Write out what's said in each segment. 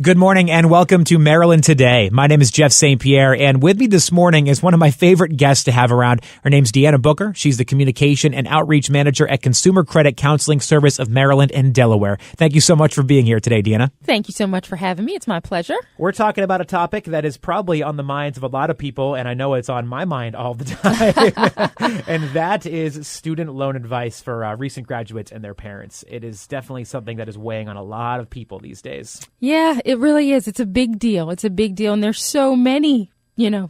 Good morning and welcome to Maryland Today. My name is Jeff St. Pierre, and with me this morning is one of my favorite guests to have around. Her name's Deanna Booker. She's the Communication and Outreach Manager at Consumer Credit Counseling Service of Maryland and Delaware. Thank you so much for being here today, Deanna. Thank you so much for having me. It's my pleasure. We're talking about a topic that is probably on the minds of a lot of people, and I know it's on my mind all the time, and that is student loan advice for recent graduates and their parents. It is definitely something that is weighing on a lot of people these days. Yeah, it really is. It's a big deal. It's a big deal. And there's so many,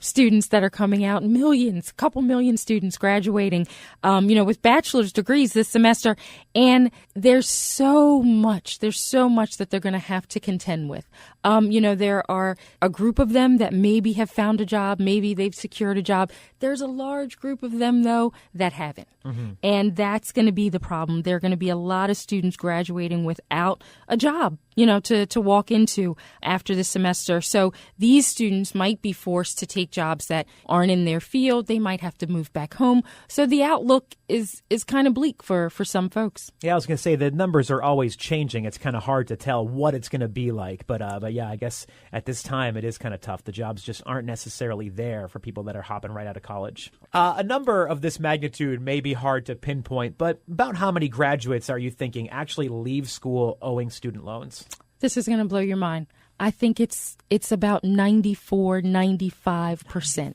students that are coming out, millions, a couple million students graduating, with bachelor's degrees this semester. And there's so much that they're going to have to contend with. There are a group of them that maybe have found a job, maybe they've secured a job. There's a large group of them, though, that haven't. Mm-hmm. And that's going to be the problem. There are going to be a lot of students graduating without a job, to walk into after the semester. So these students might be forced to take jobs that aren't in their field. They might have to move back home. So the outlook is kind of bleak for some folks. Yeah, I was going to say the numbers are always changing. It's kind of hard to tell what it's going to be like. But yeah, I guess at this time it is kind of tough. The jobs just aren't necessarily there for people that are hopping right out of college. A number of this magnitude may be hard to pinpoint, but about how many graduates are you thinking actually leave school owing student loans? This is going to blow your mind. I think it's about 94, 95%. 94%.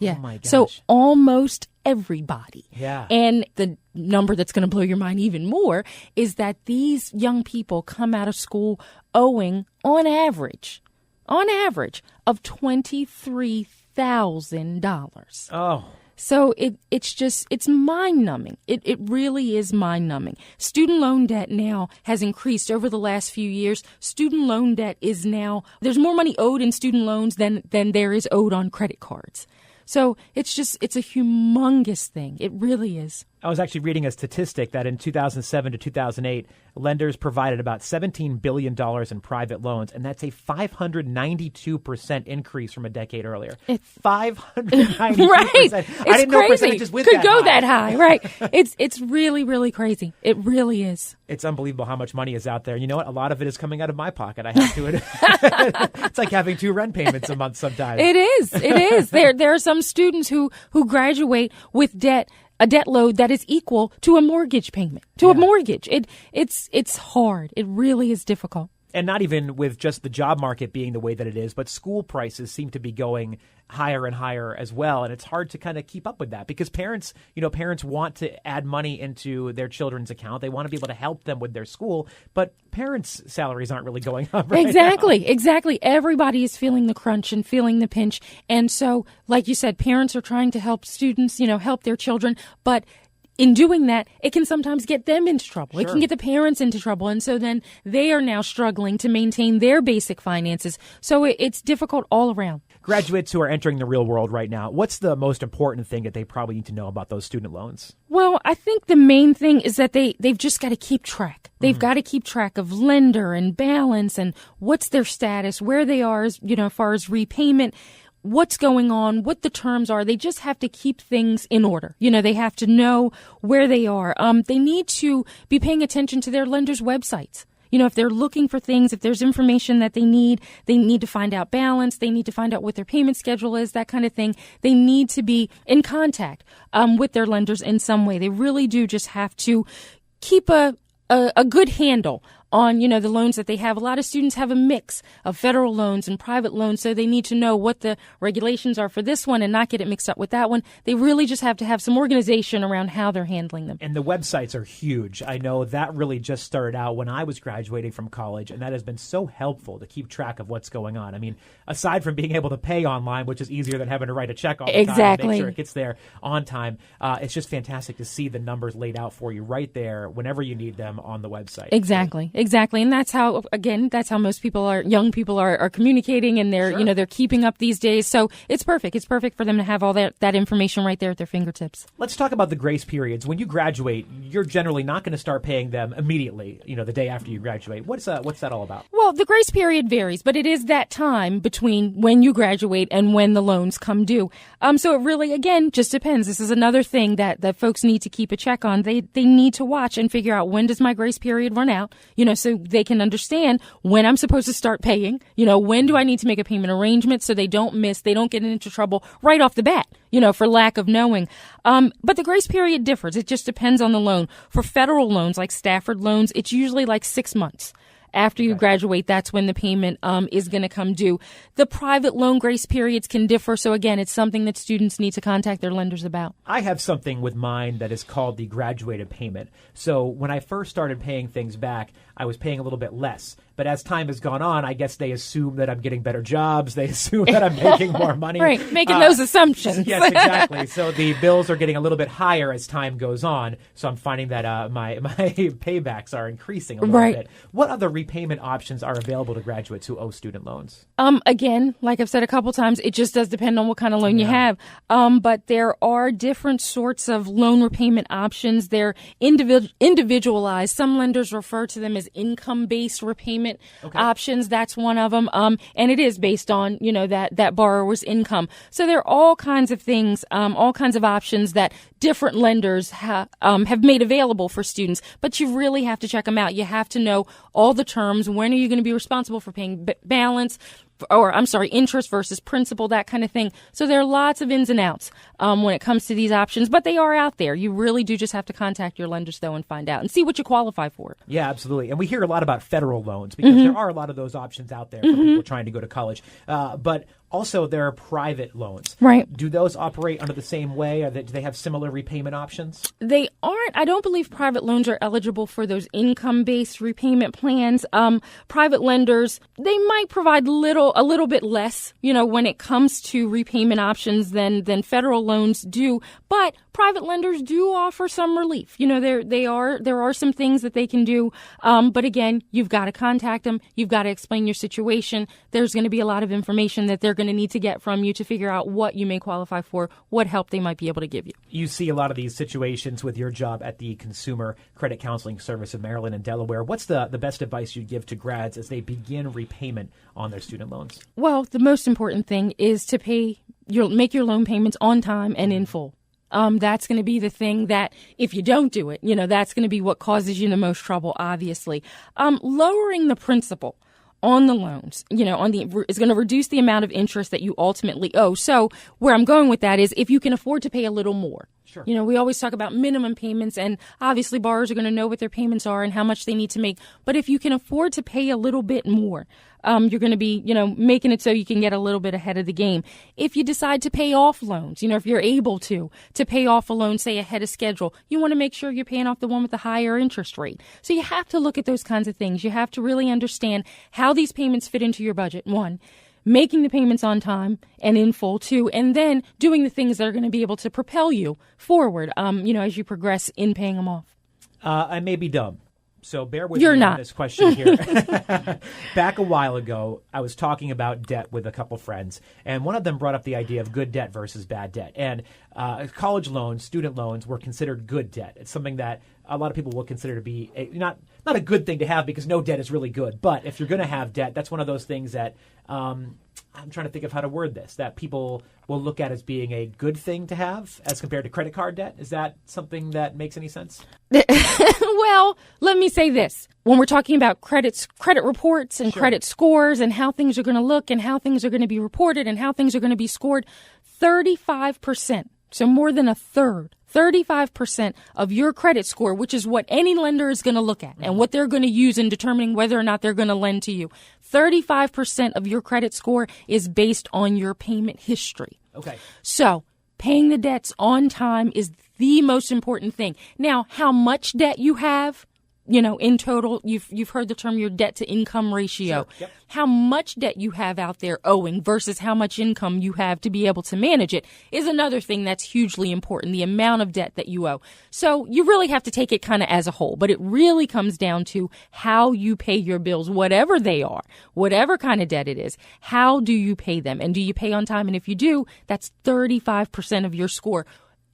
Yeah. Oh my gosh. So almost everybody. Yeah. And the number that's going to blow your mind even more is that these young people come out of school owing, on average, of $23,000. Oh. So it's mind-numbing. It really is mind-numbing. Student loan debt now has increased over the last few years. Student loan debt is now, there's more money owed in student loans than there is owed on credit cards. So it's a humongous thing. It really is. I was actually reading a statistic that in 2007 to 2008, lenders provided about $17 billion in private loans, and that's a 592% increase from a decade earlier. 592%. Right. I didn't know percentages went Could that go high. that high, right. It's really, really crazy. It really is. It's unbelievable how much money is out there. You know what? A lot of it is coming out of my pocket. I have to. It's like having 2 rent payments a month sometimes. It is. There are some students who graduate with a debt load that is equal to a mortgage payment, a mortgage. It's hard. It really is difficult. And not even with just the job market being the way that it is, but school prices seem to be going higher and higher as well. And it's hard to kind of keep up with that because parents want to add money into their children's account. They want to be able to help them with their school, but parents' salaries aren't really going up right Exactly. Everybody is feeling the crunch and feeling the pinch. And so, like you said, parents are trying to help students, help their children, but in doing that, it can sometimes get them into trouble. Sure. It can get the parents into trouble. And so then they are now struggling to maintain their basic finances. So it's difficult all around. Graduates who are entering the real world right now, what's the most important thing that they probably need to know about those student loans? Well, I think the main thing is that they've just got to keep track. They've got to keep track of lender and balance and what's their status, where they are, as far as repayment, what's going on, what the terms are. They just have to keep things in order. They have to know where they are. They need to be paying attention to their lenders' websites. If they're looking for things, if there's information that they need to find out balance, they need to find out what their payment schedule is, that kind of thing. They need to be in contact with their lenders in some way. They really do just have to keep a good handle on, the loans that they have. A lot of students have a mix of federal loans and private loans, so they need to know what the regulations are for this one and not get it mixed up with that one. They really just have to have some organization around how they're handling them. And the websites are huge. I know that really just started out when I was graduating from college, and that has been so helpful to keep track of what's going on. I mean, aside from being able to pay online, which is easier than having to write a check all the time and make sure it gets there on time, it's just fantastic to see the numbers laid out for you right there whenever you need them on the website. Exactly. And that's how most young people are communicating, and they're keeping up these days. So it's perfect. It's perfect for them to have all that information right there at their fingertips. Let's talk about the grace periods. When you graduate, you're generally not going to start paying them immediately, the day after you graduate. What's that all about? Well, the grace period varies, but it is that time between when you graduate and when the loans come due. So it really, again, just depends. This is another thing that folks need to keep a check on. They need to watch and figure out, when does my grace period run out? so they can understand when I'm supposed to start paying, when do I need to make a payment arrangement so they don't get into trouble right off the bat, for lack of knowing. But the grace period differs. It just depends on the loan. For federal loans like Stafford loans, it's usually like 6 months. After you graduate, that's when the payment is going to come due. The private loan grace periods can differ. So, again, it's something that students need to contact their lenders about. I have something with mine that is called the graduated payment. So when I first started paying things back, I was paying a little bit less. But as time has gone on, I guess they assume that I'm getting better jobs. They assume that I'm making more money. Right, making those assumptions. Yes, exactly. So the bills are getting a little bit higher as time goes on. So I'm finding that my paybacks are increasing a little bit. What other repayment options are available to graduates who owe student loans? Again, like I've said a couple times, it just does depend on what kind of loan you have. But there are different sorts of loan repayment options. They're individualized. Some lenders refer to them as income-based repayment options. That's one of them. And it is based on, that borrower's income. So there are all kinds of things, all kinds of options that different lenders have made available for students. But you really have to check them out. You have to know all the terms. When are you going to be responsible for paying interest versus principal, that kind of thing. So there are lots of ins and outs when it comes to these options, but they are out there. You really do just have to contact your lenders, though, and find out and see what you qualify for. Yeah, absolutely. And we hear a lot about federal loans because there are a lot of those options out there for people trying to go to college. But also, there are private loans. Right. Do those operate under the same way? Do they have similar repayment options? They aren't. I don't believe private loans are eligible for those income-based repayment plans. Private lenders, they might provide a little bit less, when it comes to repayment options than federal loans do. But private lenders do offer some relief. There are some things that they can do. But again, you've got to contact them. You've got to explain your situation. There's going to be a lot of information that they're going to need to get from you to figure out what you may qualify for, what help they might be able to give you. You see a lot of these situations with your job at the Consumer Credit Counseling Service of Maryland and Delaware. What's the best advice you'd give to grads as they begin repayment on their student loans? Well, the most important thing is to make your loan payments on time and in full. That's going to be the thing that if you don't do it, that's going to be what causes you the most trouble, obviously. Lowering the principal on the loans, is going to reduce the amount of interest that you ultimately owe. So where I'm going with that is if you can afford to pay a little more. Sure. We always talk about minimum payments, and obviously borrowers are going to know what their payments are and how much they need to make. But if you can afford to pay a little bit more, you're going to be, making it so you can get a little bit ahead of the game. If you decide to pay off loans, if you're able to pay off a loan, say ahead of schedule, you want to make sure you're paying off the one with the higher interest rate. So you have to look at those kinds of things. You have to really understand how these payments fit into your budget. One, making the payments on time and in full, too, and then doing the things that are going to be able to propel you forward, as you progress in paying them off. I may be dumb, so bear with me on this question here. Back a while ago, I was talking about debt with a couple friends, and one of them brought up the idea of good debt versus bad debt. And college loans, student loans, were considered good debt. It's something that a lot of people will consider to be not a good thing to have because no debt is really good. But if you're going to have debt, that's one of those things that I'm trying to think of how to word this, that people will look at as being a good thing to have as compared to credit card debt. Is that something that makes any sense? Well, let me say this. When we're talking about credit reports and credit scores and how things are going to look and how things are going to be reported and how things are going to be scored, 35%, so more than a third, 35% of your credit score, which is what any lender is going to look at and what they're going to use in determining whether or not they're going to lend to you. 35% of your credit score is based on your payment history. Okay. So paying the debts on time is the most important thing. Now, how much debt you have, in total, you've heard the term your debt to income ratio. Sure. Yep. How much debt you have out there owing versus how much income you have to be able to manage it is another thing that's hugely important, the amount of debt that you owe. So you really have to take it kind of as a whole, but it really comes down to how you pay your bills, whatever they are, whatever kind of debt it is. How do you pay them? And do you pay on time? And if you do, that's 35% of your score.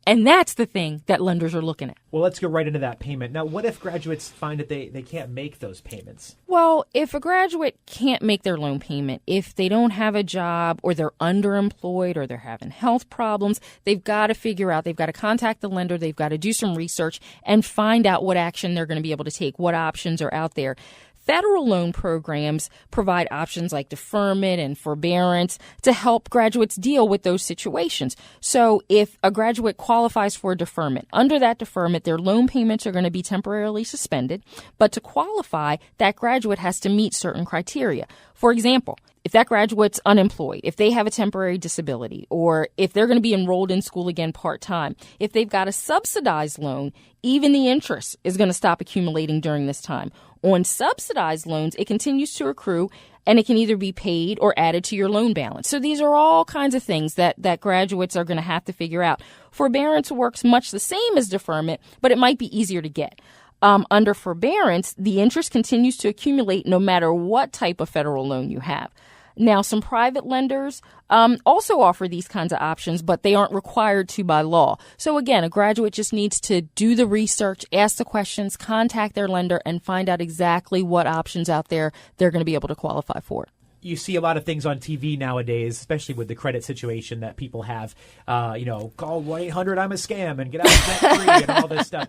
And that's the thing that lenders are looking at. Well, let's go right into that payment. Now, what if graduates find that they can't make those payments? Well, if a graduate can't make their loan payment, if they don't have a job or they're underemployed or they're having health problems, they've got to figure out, they've got to contact the lender, they've got to do some research and find out what action they're going to be able to take, what options are out there. Federal loan programs provide options like deferment and forbearance to help graduates deal with those situations. So if a graduate qualifies for deferment, under that deferment, their loan payments are going to be temporarily suspended. But to qualify, that graduate has to meet certain criteria. For example, if that graduate's unemployed, if they have a temporary disability, or if they're going to be enrolled in school again part-time, if they've got a subsidized loan, even the interest is going to stop accumulating during this time. On subsidized loans, it continues to accrue, and it can either be paid or added to your loan balance. So these are all kinds of things that graduates are going to have to figure out. Forbearance works much the same as deferment, but it might be easier to get. Under forbearance, the interest continues to accumulate no matter what type of federal loan you have. Now, some private lenders also offer these kinds of options, but they aren't required to by law. So again, a graduate just needs to do the research, ask the questions, contact their lender, and find out exactly what options out there they're going to be able to qualify for. You see a lot of things on TV nowadays, especially with the credit situation that people have, call 1-800 I'm a scam and get out of debt free and all this stuff.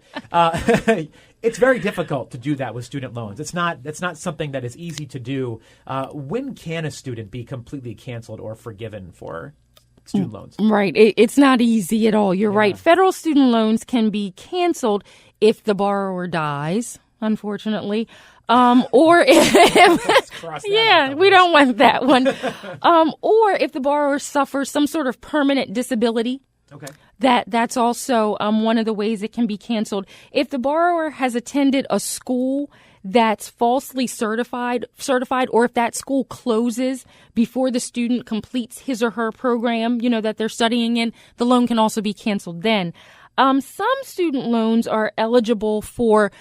It's very difficult to do that with student loans. It's not something that is easy to do. When can a student be completely canceled or forgiven for student loans? Right. It's not easy at all. You're right. Federal student loans can be canceled if the borrower dies, unfortunately. Or if, we don't want that one. Or if the borrower suffers some sort of permanent disability. Okay. That's also one of the ways it can be canceled. If the borrower has attended a school that's falsely certified, or if that school closes before the student completes his or her program, that they're studying in, the loan can also be canceled then. Some student loans are eligible for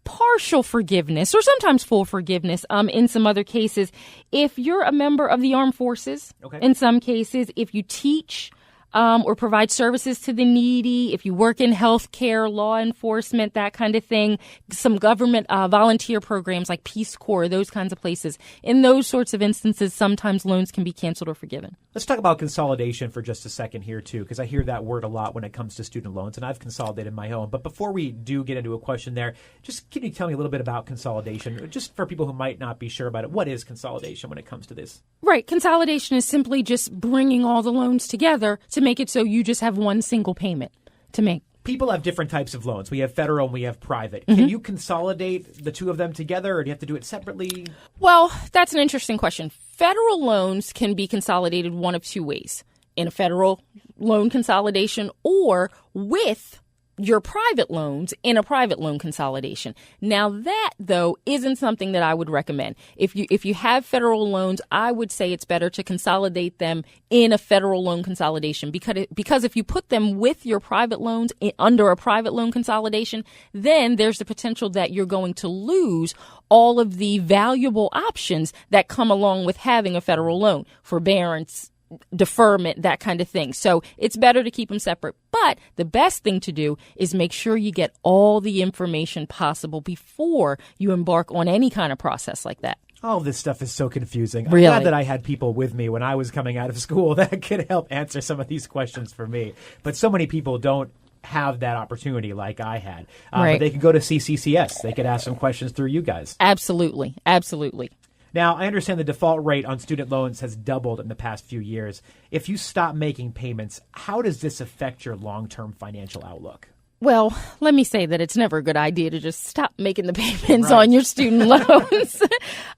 partial forgiveness or sometimes full forgiveness in some other cases. If you're a member of the armed forces, in some cases, if you teach or provide services to the needy, if you work in healthcare, law enforcement, that kind of thing, some government volunteer programs like Peace Corps, those kinds of places. In those sorts of instances, sometimes loans can be canceled or forgiven. Let's talk about consolidation for just a second here, too, because I hear that word a lot when it comes to student loans, and I've consolidated my own. But before we do get into a question there, just can you tell me a little bit about consolidation, just for people who might not be sure about it? What is consolidation when it comes to this? Right. Consolidation is simply just bringing all the loans together to make it so you just have one single payment to make. People have different types of loans. We have federal and we have private. Can you consolidate the two of them together, or do you have to do it separately? Well, that's an interesting question. Federal loans can be consolidated one of two ways: in a federal loan consolidation or with your private loans in a private loan consolidation. Now that, though, isn't something that I would recommend. If you have federal loans, I would say it's better to consolidate them in a federal loan consolidation because if you put them with your private loans under a private loan consolidation, then there's the potential that you're going to lose all of the valuable options that come along with having a federal loan: forbearance, deferment, that kind of thing. So it's better to keep them separate. But the best thing to do is make sure you get all the information possible before you embark on any kind of process like that. All this stuff is so confusing. Really? I'm glad that I had people with me when I was coming out of school that could help answer some of these questions for me. But so many people don't have that opportunity like I had. Right. But they could go to CCCS. They could ask some questions through you guys. Absolutely. Absolutely. Now, I understand the default rate on student loans has doubled in the past few years. If you stop making payments, how does this affect your long-term financial outlook? Well, let me say that it's never a good idea to just stop making the payments on your student loans.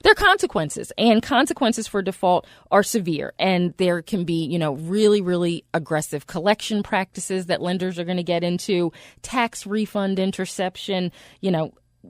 There are consequences, and consequences for default are severe. And there can be, really, really aggressive collection practices that lenders are going to get into, tax refund interception,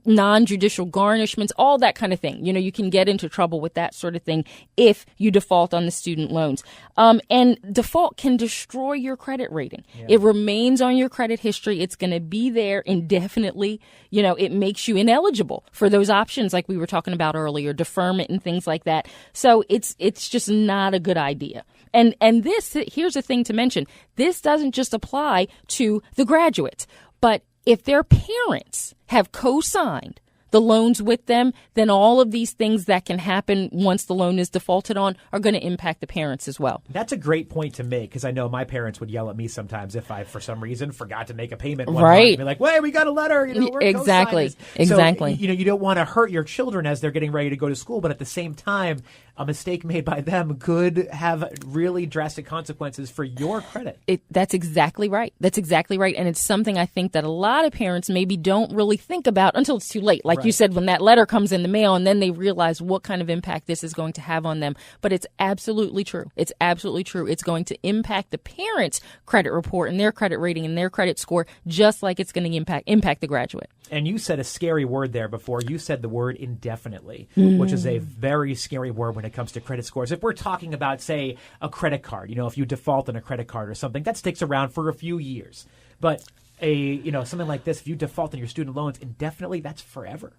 non-judicial garnishments, all that kind of thing. You can get into trouble with that sort of thing if you default on the student loans. And default can destroy your credit rating. Yeah. It remains on your credit history. It's going to be there indefinitely. It makes you ineligible for those options like we were talking about earlier, deferment and things like that. So it's just not a good idea. And this, here's the thing to mention, this doesn't just apply to the graduates, but if their parents have co-signed the loans with them, then all of these things that can happen once the loan is defaulted on are going to impact the parents as well. That's a great point to make, because I know my parents would yell at me sometimes if I, for some reason, forgot to make a payment one month. Be like, "Wait, we got a letter." Exactly. So, you don't want to hurt your children as they're getting ready to go to school, but at the same time, a mistake made by them could have really drastic consequences for your credit. That's exactly right. That's exactly right. And it's something I think that a lot of parents maybe don't really think about until it's too late. Like you said, when that letter comes in the mail and then they realize what kind of impact this is going to have on them. But it's absolutely true. It's absolutely true. It's going to impact the parents' credit report and their credit rating and their credit score, just like it's going to impact the graduate. And you said a scary word there before. You said the word indefinitely, which is a very scary word when it comes to credit scores. If we're talking about, say, a credit card, if you default on a credit card or something, that sticks around for a few years. But something like this, if you default on your student loans indefinitely, that's forever.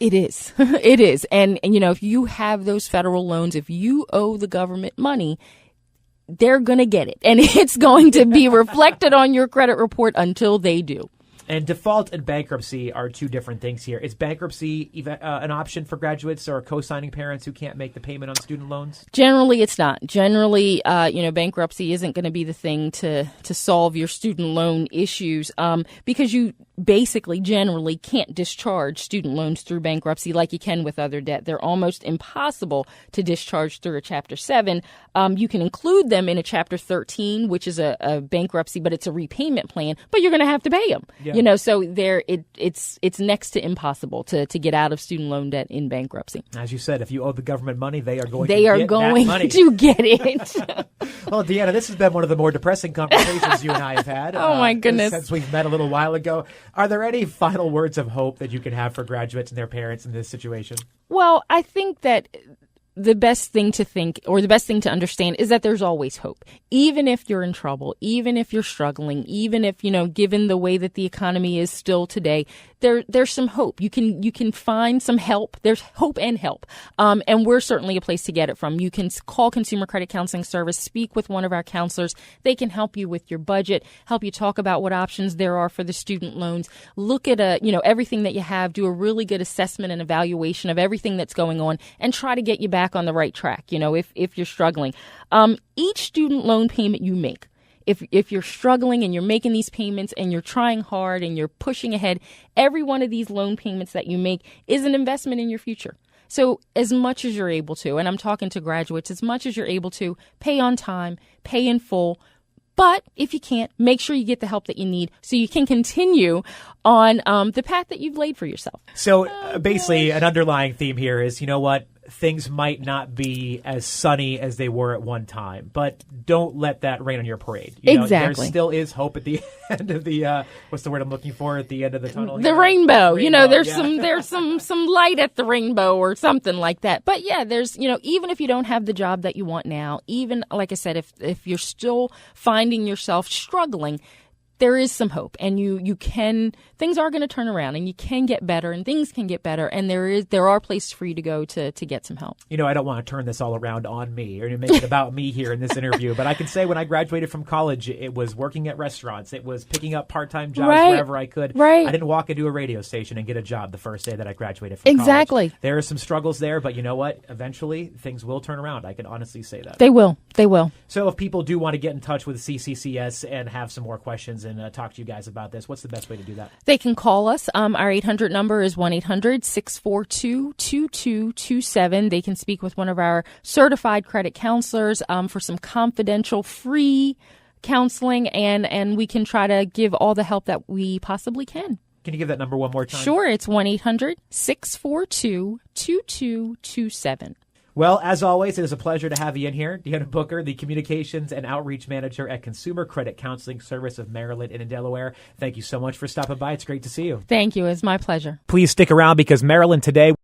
It is. It is. And, if you have those federal loans, if you owe the government money, they're going to get it. And it's going to be reflected on your credit report until they do. And default and bankruptcy are two different things here. Is bankruptcy an option for graduates or co-signing parents who can't make the payment on student loans? Generally, it's not. Generally, bankruptcy isn't going to be the thing to solve your student loan issues because you basically generally can't discharge student loans through bankruptcy like you can with other debt. They're almost impossible to discharge through a Chapter 7. You can include them in a Chapter 13, which is a bankruptcy, but it's a repayment plan, but you're going to have to pay them. Yeah. So it's next to impossible to get out of student loan debt in bankruptcy. As you said, if you owe the government money, they are going to get it. Well, Deanna, this has been one of the more depressing conversations you and I have had. Oh, my goodness. Since we've met a little while ago. Are there any final words of hope that you can have for graduates and their parents in this situation? Well, I think that the best thing to think, or the best thing to understand, is that there's always hope. Even if you're in trouble, even if you're struggling, even if, given the way that the economy is still today, there's some hope. You can find some help. There's hope and help. And we're certainly a place to get it from. You can call Consumer Credit Counseling Service, speak with one of our counselors. They can help you with your budget, help you talk about what options there are for the student loans. Look at everything that you have, do a really good assessment and evaluation of everything that's going on, and try to get you back on the right track, if you're struggling. Each student loan payment you make, if you're struggling and you're making these payments and you're trying hard and you're pushing ahead, every one of these loan payments that you make is an investment in your future. So as much as you're able to, and I'm talking to graduates, as much as you're able to, pay on time, pay in full. But if you can't, make sure you get the help that you need so you can continue on the path that you've laid for yourself. So basically, an underlying theme here is, things might not be as sunny as they were at one time, but don't let that rain on your parade. Exactly. There still is hope at the end of the, what's the word I'm looking for, at the end of the tunnel? The rainbow. There's some light at the rainbow or something like that. But yeah, there's, even if you don't have the job that you want now, even, like I said, if you're still finding yourself struggling, there is some hope, and things are going to turn around, and you can get better, and things can get better, and there are places for you to go to get some help. I don't want to turn this all around on me or to make it about me here in this interview, but I can say when I graduated from college, it was working at restaurants. It was picking up part-time jobs wherever I could. Right. I didn't walk into a radio station and get a job the first day that I graduated from college. There are some struggles there, but you know what? Eventually, things will turn around. I can honestly say that. They will. So if people do want to get in touch with CCCS and have some more questions and talk to you guys about this, what's the best way to do that? They can call us. Our 800 number is 1-800-642-2227. They can speak with one of our certified credit counselors for some confidential, free counseling, and we can try to give all the help that we possibly can. Can you give that number one more time? Sure. It's 1-800-642-2227. Well, as always, it is a pleasure to have you in here. Deanna Booker, the Communications and Outreach Manager at Consumer Credit Counseling Service of Maryland and in Delaware. Thank you so much for stopping by. It's great to see you. Thank you. It's my pleasure. Please stick around because Maryland Today